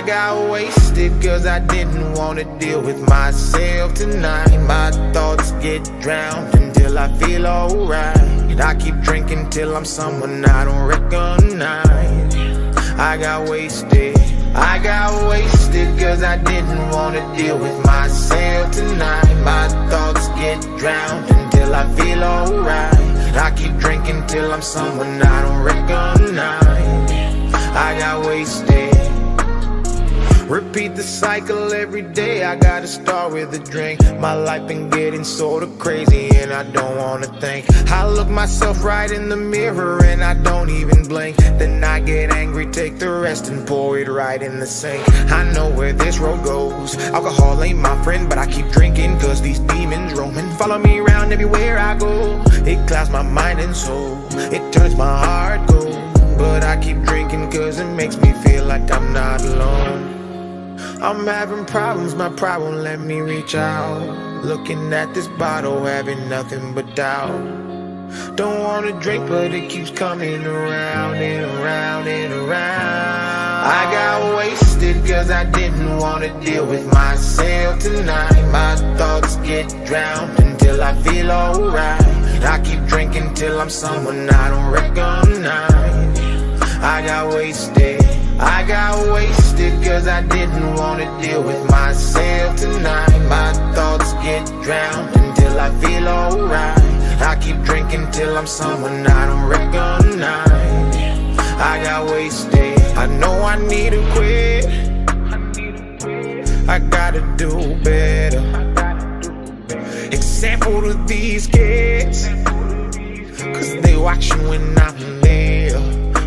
got wasted cause I didn't want to deal with myself tonight. My thoughts get drowned until I feel alright. I keep drinking till I'm someone I don't recognize. I got wasted cause I didn't want to deal with myself tonight. My thoughts get drowned until I feel alright. I keep drinking till I'm someone I don't recognize. I got wasted. Repeat the cycle every day, I gotta start with a drink. My life been getting sorta crazy and I don't wanna think. I look myself right in the mirror and I don't even blink. Then I get angry, take the rest and pour it right in the sink. I know where this road goes. Alcohol ain't my friend, but I keep drinking cause these demons roaming follow me around everywhere I go. It clouds my mind and soul, it turns my heart cold. But I keep drinking cause it makes me feel like I'm not alone. I'm having problems, my problem let me reach out. Looking at this bottle, having nothing but doubt. Don't wanna drink, but it keeps coming around and around and around. I got wasted cause I didn't wanna deal with myself tonight. My thoughts get drowned until I feel alright. I keep drinking till I'm someone I don't recognize. I got wasted cause I didn't wanna deal with myself tonight. My thoughts get drowned until I feel alright. I keep drinking till I'm someone I don't recognize. I got wasted. I know I need to quit. I gotta do better. Example to these kids, cause they watching when I'm there.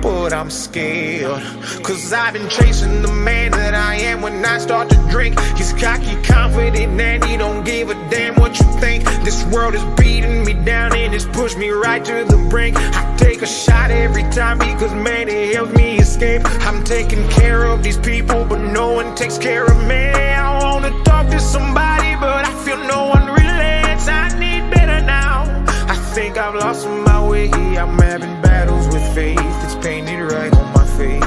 But I'm scared, cause I've been chasing the man that I am when I start to drink. He's cocky, confident, and he don't give a damn what you think. This world is beating me down and it's pushed me right to the brink. I take a shot every time because man, it helps me escape. I'm taking care of these people, but no one takes care of me. I wanna talk to somebody, but I feel no one relates. I need better now. I think I've lost my way. I'm having battles with faith. It's painted right on my face.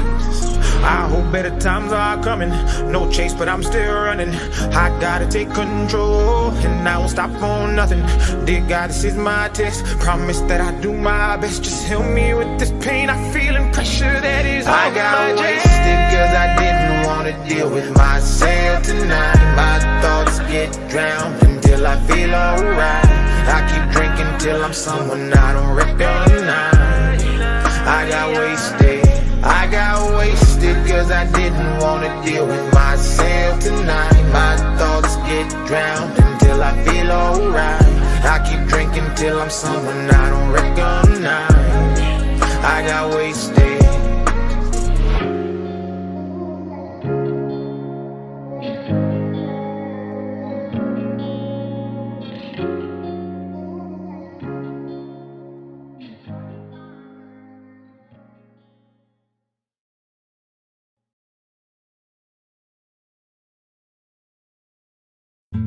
I hope better times are coming. No chase, but I'm still running. I gotta take control, and I won't stop for nothing. Dear God, this is my test. Promise that I do my best. Just help me with this pain I feel and pressure that is on my chest. I got wasted cause I didn't wanna deal with myself tonight. My thoughts get drowned until I feel alright. I keep drinking till I'm someone I don't recognize. I got wasted cause I didn't wanna deal with myself tonight. My thoughts get drowned until I feel alright. I keep drinking till I'm someone I don't recognize. I got wasted.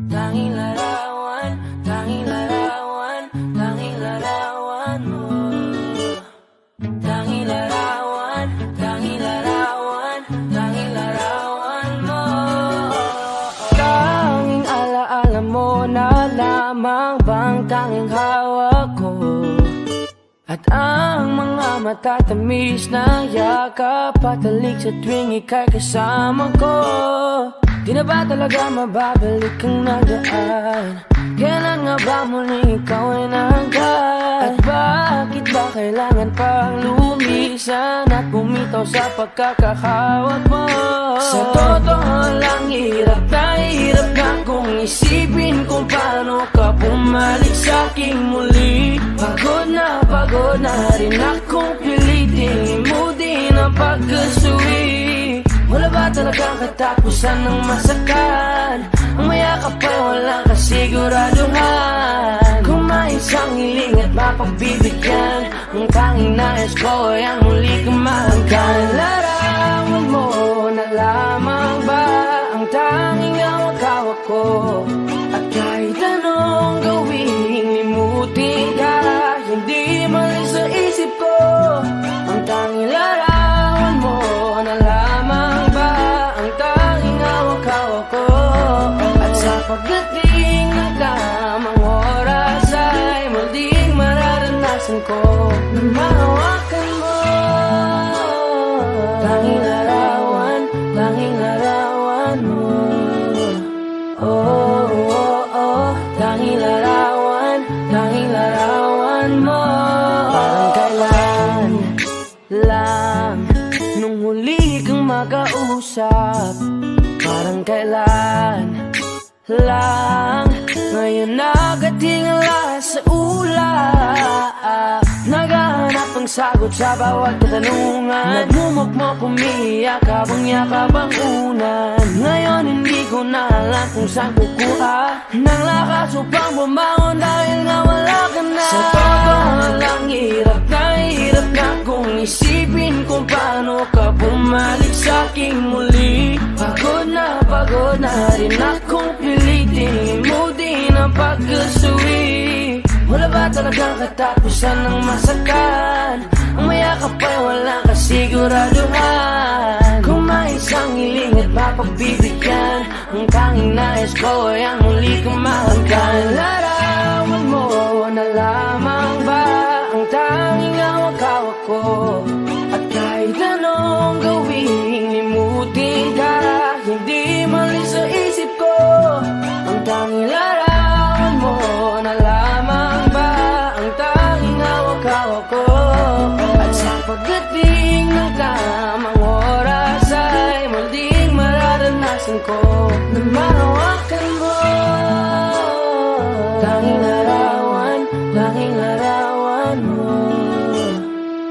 Tanging larawan, tanging larawan, tanging larawan mo. Tanging larawan, tanging larawan, tanging larawan mo. Tanging alaala mo na lamang bang tanging hawak ko. At ang mga matatamis na yakap patalik sa tuwing ika'y kasama ko. Di na ba talaga mababalik ang nagaan? Kailan nga ba muling ikaw ay nahanggan? At bakit ba kailangan pang lumisan at bumitaw sa pagkakahawak mo? Sa totoo lang, hirap na kung isipin kung paano ka bumalik sa'king muli. Pagod na rin akong pilitin, limutin ang pagkasuwi. Wala ba talagang katapusan ng masakan? Ang mayakap ay walang kasiguraduhan. Kung may isang hiling at mapagbibigyan, ang tanging nais ko ay ang muli kang mahanggan. Larawan mo na lamang ba ang tanging hawak ko? At kahit anong gawin, limutin ka, hindi malis sa isip ko. Ang tanging larawan mo na lamang ba ang pagdating ng tamang oras ay muling mararanasan ko na mahawakan mo. Tanging larawan mo. Oh, oh, oh, tanging larawan mo. Parang kailan lang nung huli kang makausap. Parang kailan lang ngayon nagatingala sa ulap. Naghahanap ng sagot sa bawat katanungan. Nagmumukmok, umiiyak habang yakap ang unan. Ngayon hindi ko na alam kung saan kukuha ng lakas upang bumangon dahil nga wala ka na. Sa totoo lang, hirap na kung isipin kung paano ka bumalik sa aking muli. Pagod na rin akong pilitin mo din ang pagkasuwi. Wala ba talagang katapusan ng masakan? Ang mayakap ay walang kasiguraduhan. Kung may isang hiling at mapagbibigyan, ang tanging nais ko ay ang muli kang mahalkan. Larawan mo na lamang ba ang tanging hawak-hawak ko? At kahit anong gawin, limutin ka, hindi mali sa isip ko. Ang tanging larawan mo na lamang ba ang tanging hawak-hawak ko? At sa pagdating ng tamang oras ay muling mararanasan ko na mahawakan mo. Tanging larawan mo.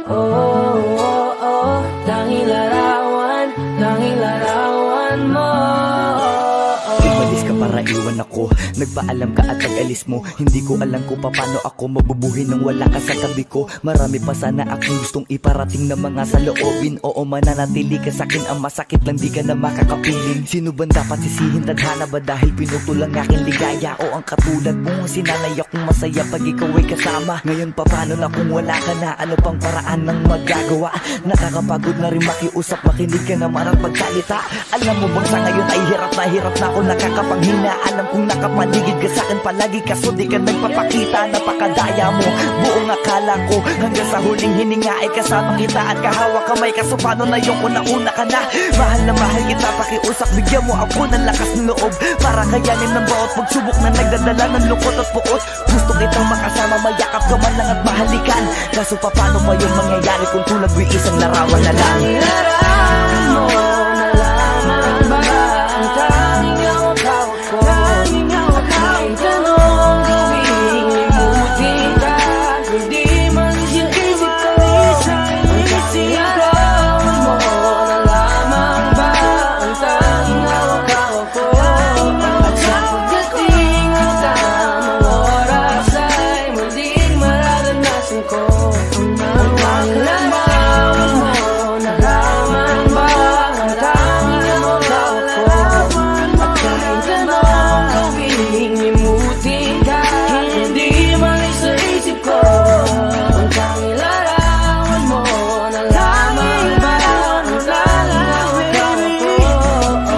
Oh, oh, oh, tanging larawan mo. Umalis ka para iwan ako, nagpaalam ka at pag-alis mo. Hindi ko alam kung paano ako mabubuhay nang wala ka sa tabi ko. Marami pa sana akong gustong iparating na mga saloobin. Oo, mananatili ka sa'kin, ang masakit lang di ka na makakapiling. Sino ba dapat sisihin? Tadhana ba dahil pinutol ang aking ligaya? O ang katulad mong sinanay akong masaya pag ikaw ay kasama? Ngayon pa paano na kung wala ka na? Ano pang paraan ng magagawa? Nakakapagod na rin makiusap, makinig ka naman at magsalita. Alam mo bang sa ngayon ay hirap na ako nakakapanghina. Alam kong nakapaligid ka sa'kin palagi, kaso di ka nagpapakita. Napakadaya mo, buong akala ko hanggang sa huling hininga ay kasama kita at kahawak kamay. Kaso paano na yung una ka na? Mahal na mahal kita, pakiusap, bigyan mo ako ng lakas ng loob para kayanin ng bawat pagsubok na nagdadala ng lungkot at puot. Gusto kitang makasama, mayakap ka man lang at mahalikan. Kaso paano pa yung mangyayari kung tulad mo isang larawan na lang? Larawan mo na lamang ba ang tanging hawak-hawak ko? Kahit anong gawin, limutin ka, hindi man yung isip ko. Ang tanging larawan mo na lamang ba ang tanging hawak-hawak ko? At sa pagdating ng tamang oras ay muling mararanasan ko ang tanging larawan mo na lamang ba ang tanging hawak-hawak ko? At kahit anong gawin, limutin ka, hindi mali sa isip ko. Ang tanging larawan mo na lamang ba ang tanging hawak-hawak ko?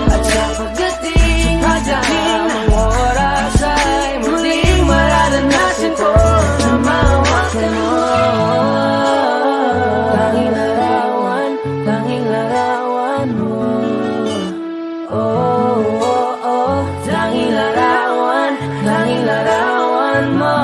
At sa pagdating ng tamang oras ay muling mararanasan ko na mahawakan mo. Tanging larawan mo. Oh, oh, oh, tanging larawan mo.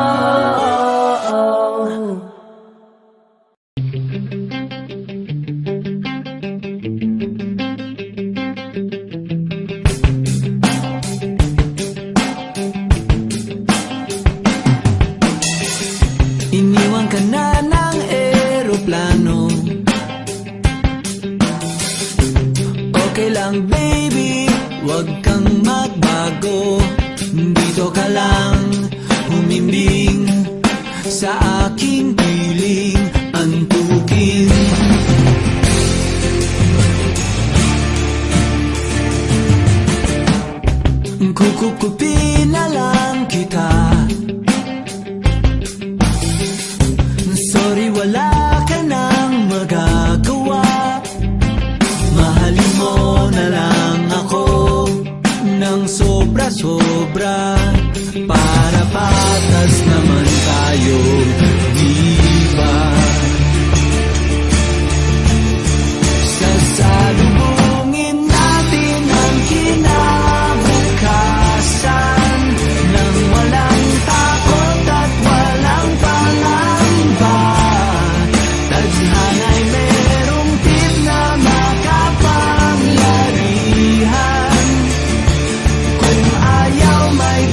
Iniwan ka na ng eroplano. Okay lang baby, wag kang magbago. Dito ka lang humimbing sa aking piling antukin. Kukupin na lang kita. Sorry, wala ka nang magagawa. Mahalin mo na lang ako ng sobrang sobra-sobra para patas naman tayo, di ba? Sasalubungin natin ang kinabukasan nang walang takot at walang pangamba. Tadhana'y merong tip na makapangyarihan. Kung ayaw may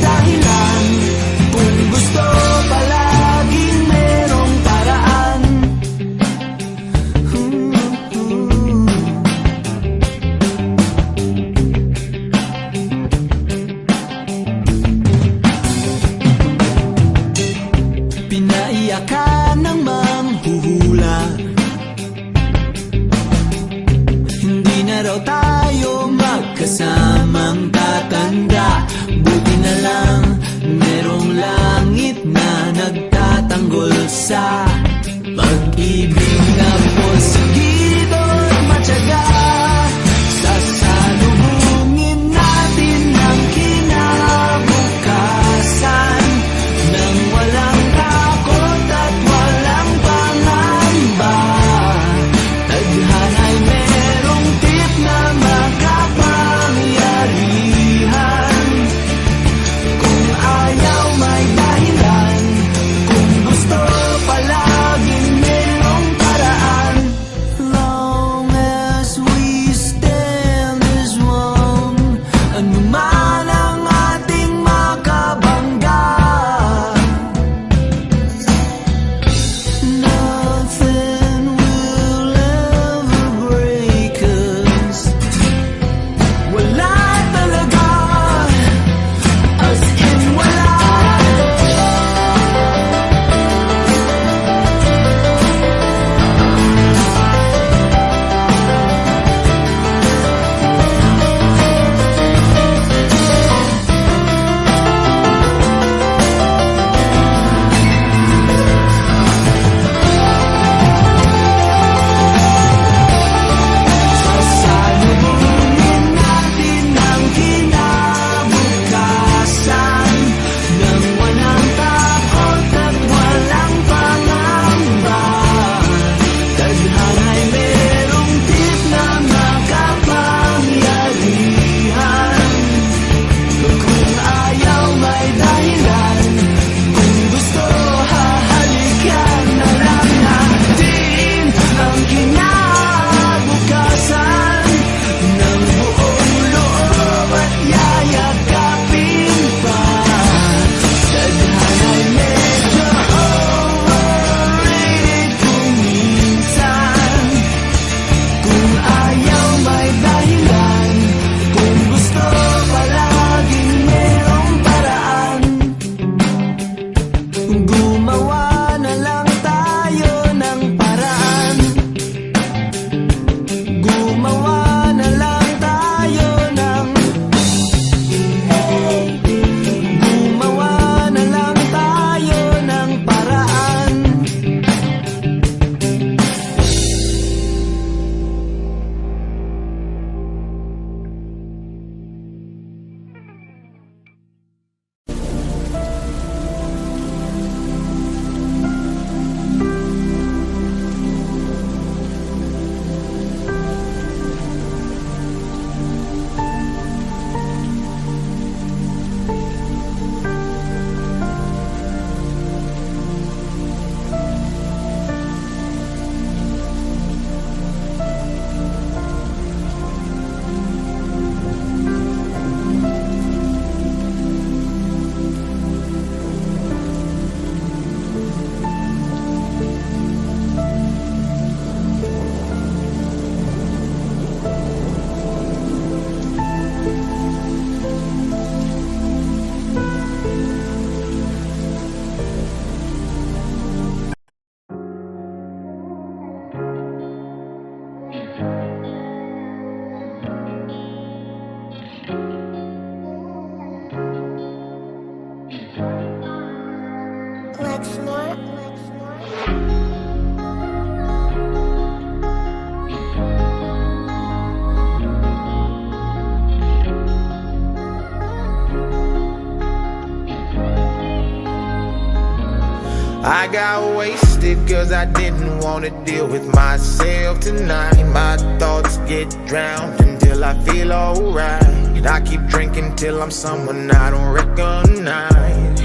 I got wasted cause I didn't wanna deal with myself tonight. My thoughts get drowned until I feel alright. I keep drinking till I'm someone I don't recognize.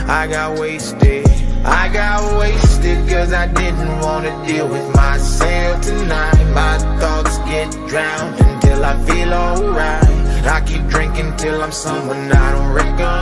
I got wasted cause I didn't wanna deal with myself tonight. My thoughts get drowned until I feel alright. I keep drinking till I'm someone I don't recognize.